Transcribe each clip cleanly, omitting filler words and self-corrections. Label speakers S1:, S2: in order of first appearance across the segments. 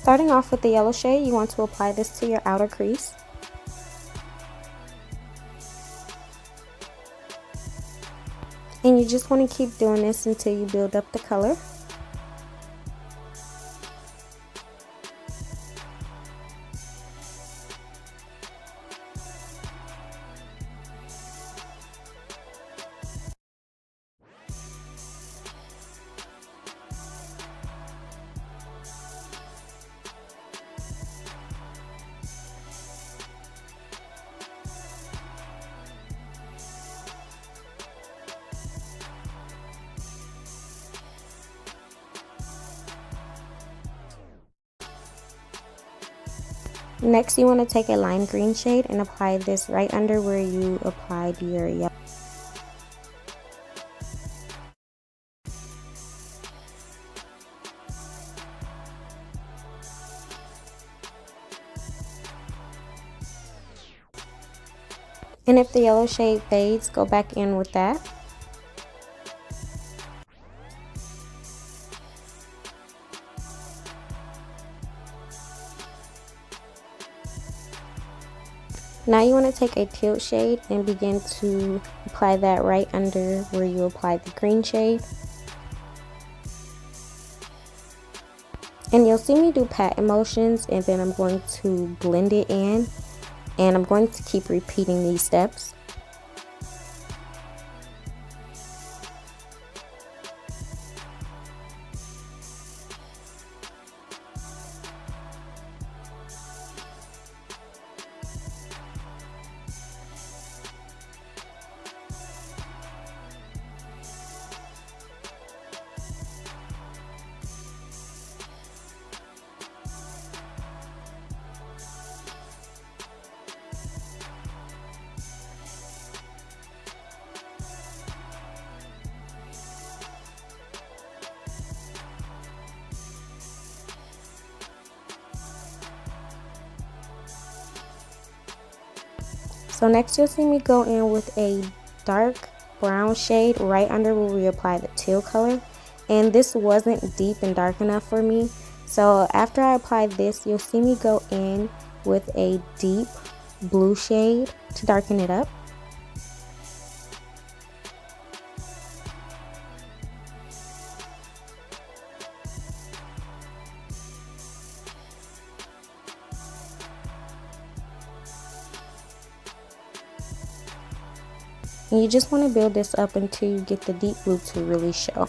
S1: Starting off with the yellow shade, you want to apply this to your outer crease. And you just want to keep doing this until you build up the color. Next, you want to take a lime green shade and apply this right under where you applied your yellow. And if the yellow shade fades, go back in with that. Now you want to take a teal shade and begin to apply that right under where you applied the green shade. And you'll see me do pat motions, and then I'm going to blend it in, and I'm going to keep repeating these steps. So next you'll see me go in with a dark brown shade right under where we apply the teal color, and this wasn't deep and dark enough for me. So after I applied this, you'll see me go in with a deep blue shade to darken it up. And you just want to build this up until you get the deep blue to really show.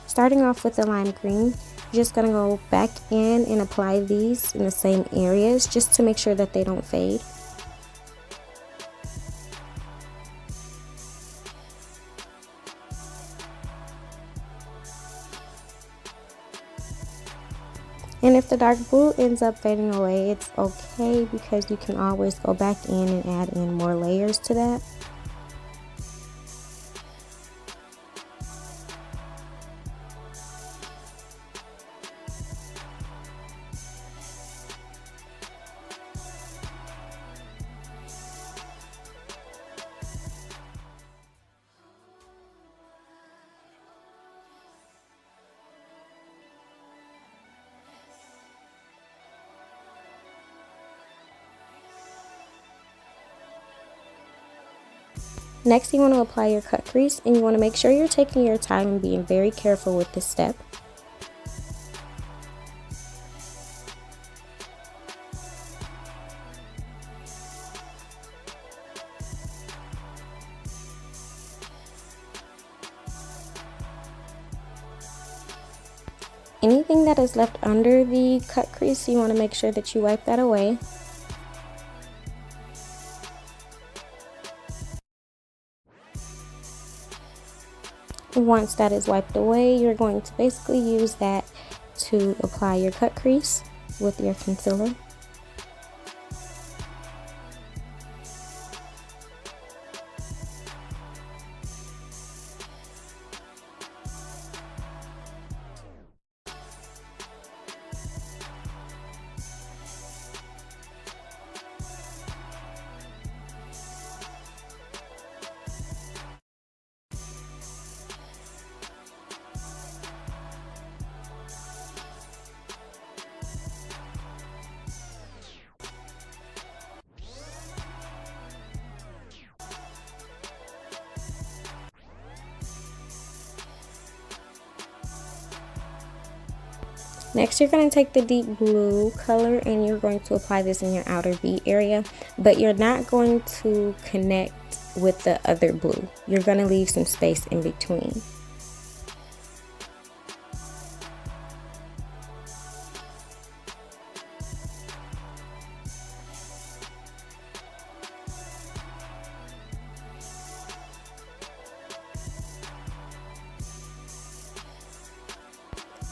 S1: Starting off with the lime green, you're just going to go back in and apply these in the same areas just to make sure that they don't fade. And if the dark blue ends up fading away, it's okay, because you can always go back in and add in more layers to that. Next, you want to apply your cut crease, and you want to make sure you're taking your time and being very careful with this step. Anything that is left under the cut crease, you want to make sure that you wipe that away. Once that is wiped away, you're going to basically use that to apply your cut crease with your concealer. Next, you're going to take the deep blue color and you're going to apply this in your outer V area, but you're not going to connect with the other blue. You're going to leave some space in between.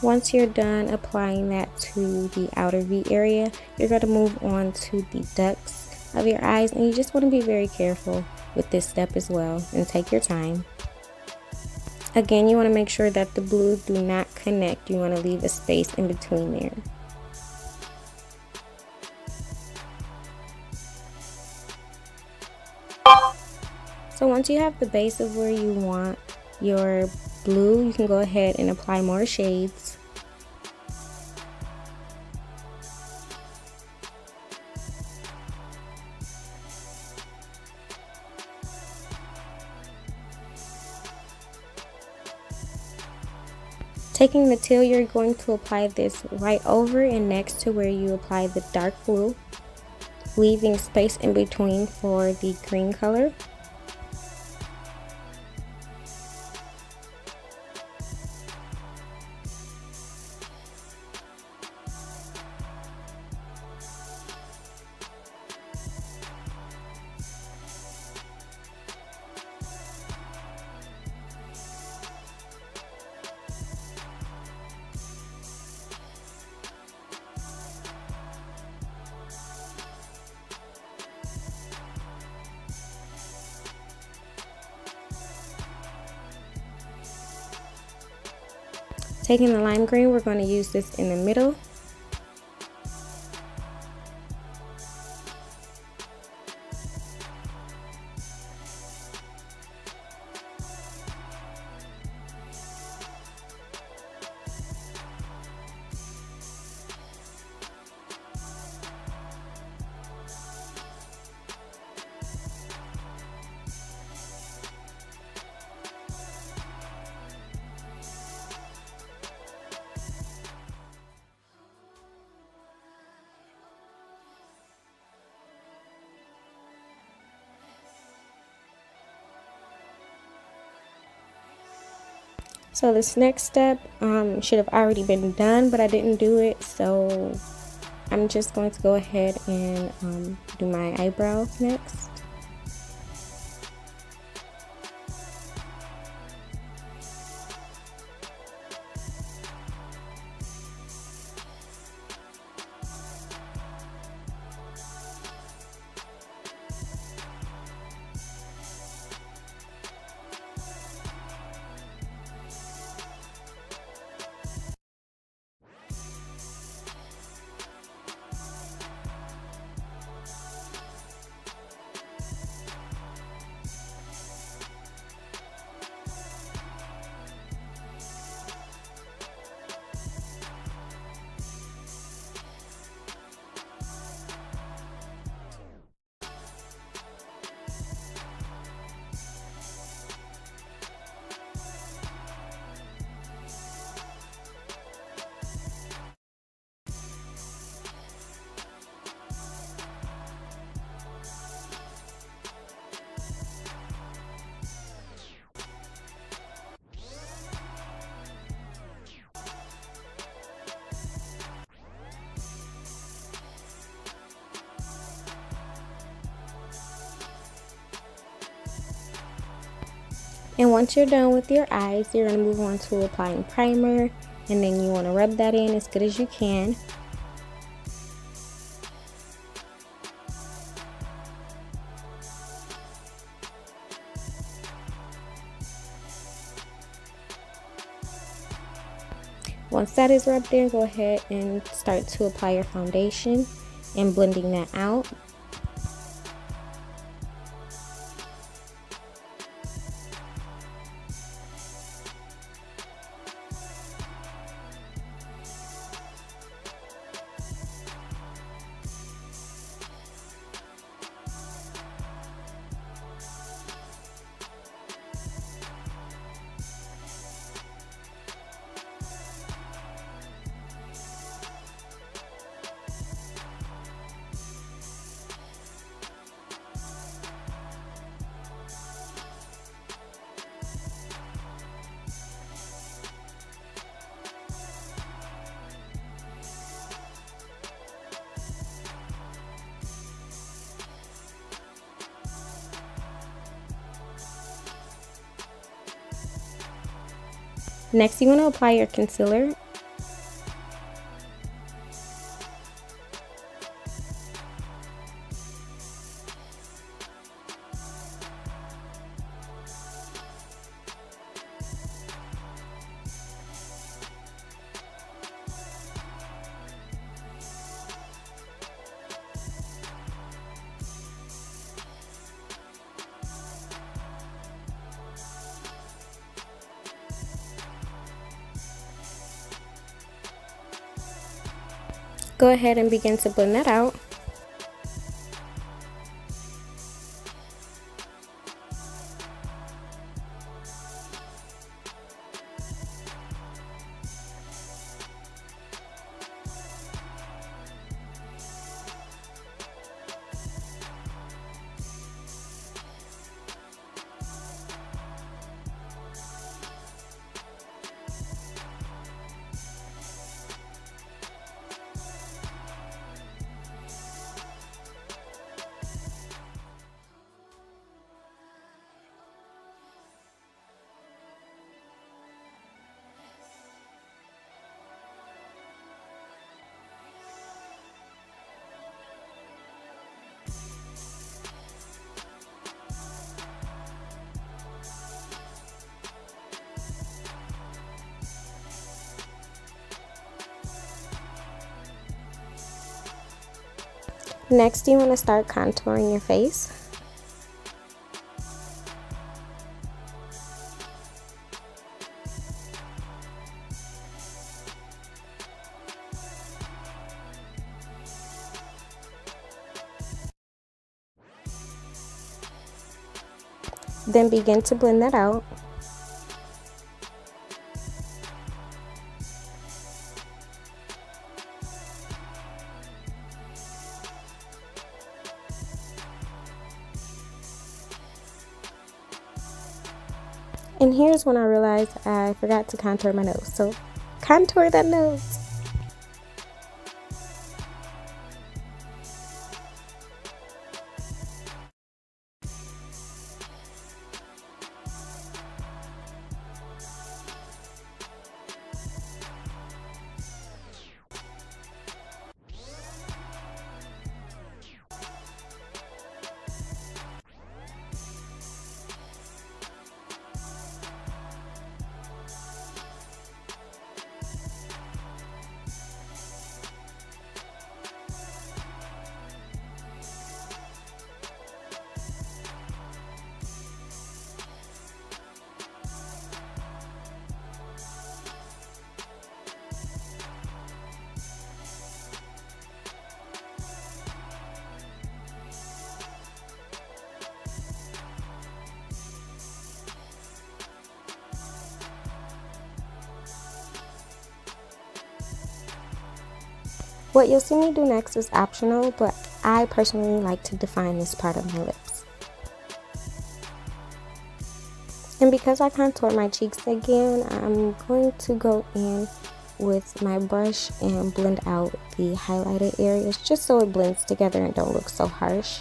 S1: Once you're done applying that to the outer V area, you're going to move on to the ducts of your eyes, and you just want to be very careful with this step as well and take your time. Again, you want to make sure that the blue do not connect. You want to leave a space in between there. So once you have the base of where you want your blue, you can go ahead and apply more shades. Taking the teal, you're going to apply this right over and next to where you apply the dark blue, leaving space in between for the green color. Taking the lime green, we're going to use this in the middle. So this next step should have already been done, but I didn't do it, so I'm just going to go ahead and do my eyebrows next. And once you're done with your eyes, you're going to move on to applying primer, and then you want to rub that in as good as you can. Once that is rubbed in, go ahead and start to apply your foundation and blending that out. Next, you want to apply your concealer. Go ahead and begin to blend that out. Next, you want to start contouring your face. Then begin to blend that out. And here's when I realized I forgot to contour my nose. So contour that nose. What you'll see me do next is optional, but I personally like to define this part of my lips. And because I contour my cheeks again, I'm going to go in with my brush and blend out the highlighted areas just so it blends together and don't look so harsh.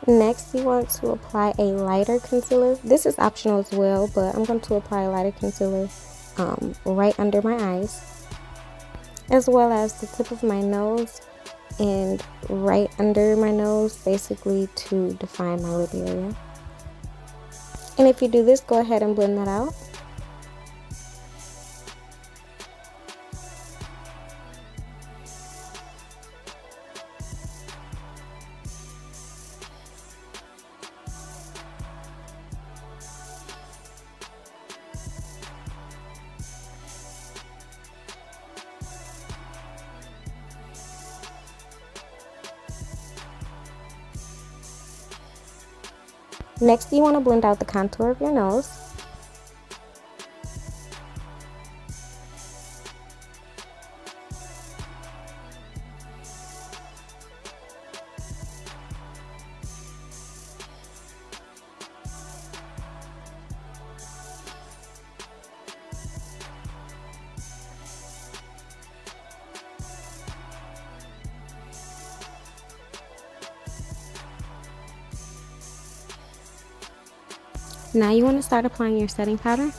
S1: Next, you want to apply a lighter concealer. This is optional as well, but I'm going to apply a lighter concealer right under my eyes, as well as the tip of my nose and right under my nose, basically to define my lip area. And if you do this, go ahead and blend that out. Next, you want to blend out the contour of your nose. Now you want to start applying your setting powder.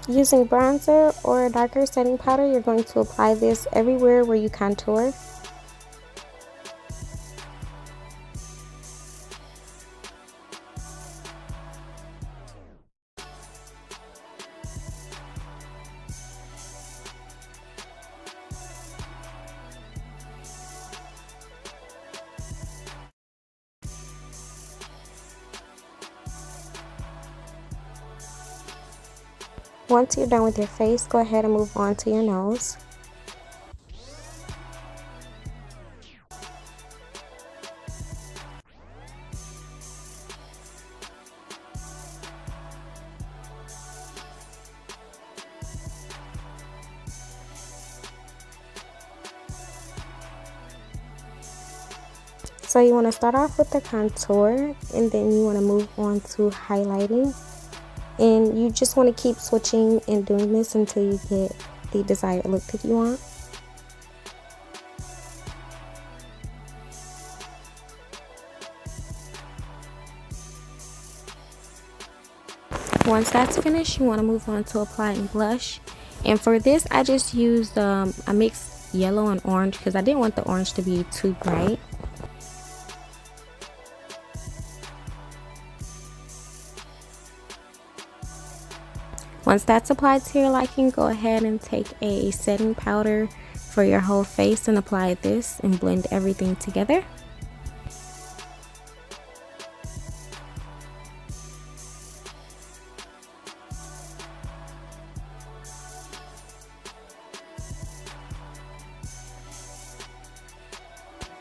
S1: Using bronzer or a darker setting powder, you're going to apply this everywhere where you contour. Once you're done with your face, go ahead and move on to your nose. So you want to start off with the contour, and then you want to move on to highlighting. And you just want to keep switching and doing this until you get the desired look that you want. Once that's finished, you want to move on to applying blush. And for this, I just used a mixed yellow and orange because I didn't want the orange to be too bright. Once that's applied to your liking, go ahead and take a setting powder for your whole face and apply this and blend everything together.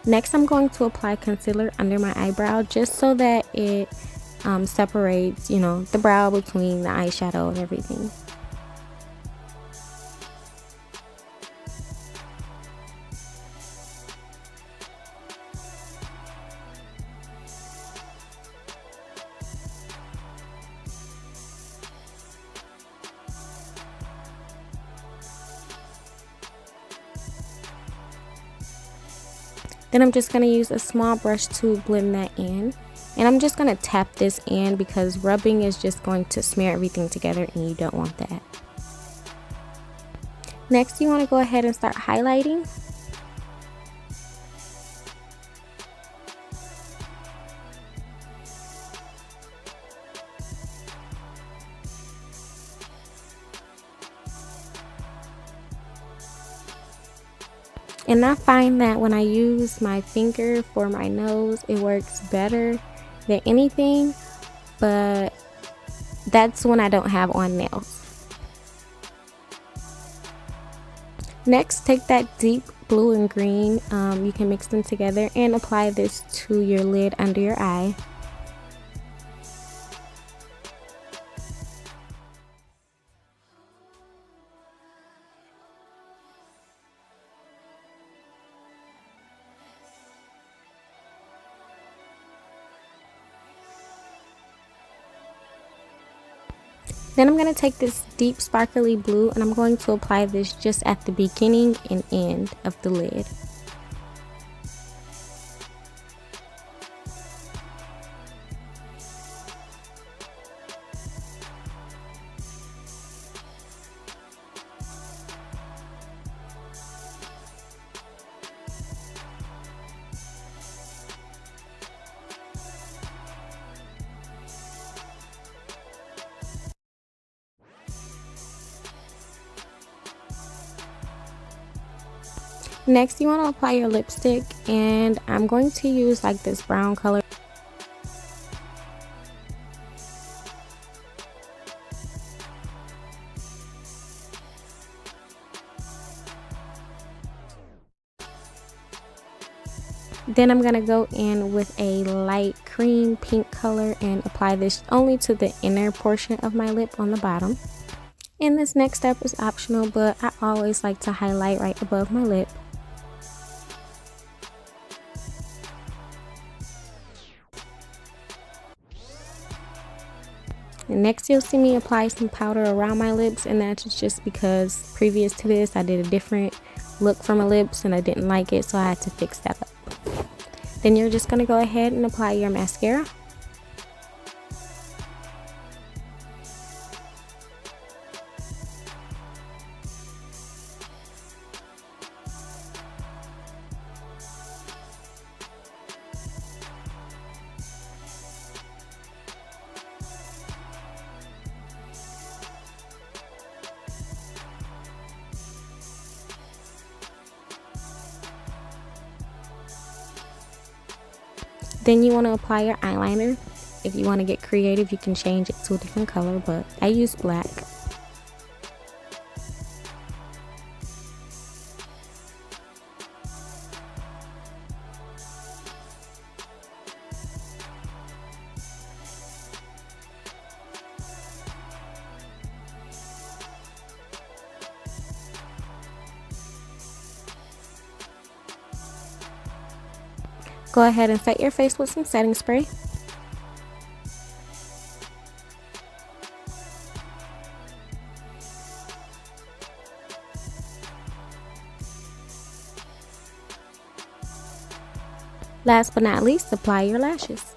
S1: Next, I'm going to apply concealer under my eyebrow just so that it separates, the brow between the eyeshadow and everything. Then I'm just going to use a small brush to blend that in. And I'm just going to tap this in because rubbing is just going to smear everything together and you don't want that. Next, you want to go ahead and start highlighting. And I find that when I use my finger for my nose, it works better than anything, but that's when I don't have on nails. Next, take that deep blue and green, you can mix them together and apply this to your lid under your eye. Then I'm going to take this deep sparkly blue and I'm going to apply this just at the beginning and end of the lid. Next, you want to apply your lipstick, and I'm going to use like this brown color. Then I'm going to go in with a light cream pink color and apply this only to the inner portion of my lip on the bottom. And this next step is optional, but I always like to highlight right above my lip. And next you'll see me apply some powder around my lips, and that's just because previous to this I did a different look for my lips and I didn't like it, so I had to fix that up. Then you're just going to go ahead and apply your mascara. Then you want to apply your eyeliner. If you want to get creative, you can change it to a different color, but I use black. Go ahead and set your face with some setting spray. Last but not least, apply your lashes.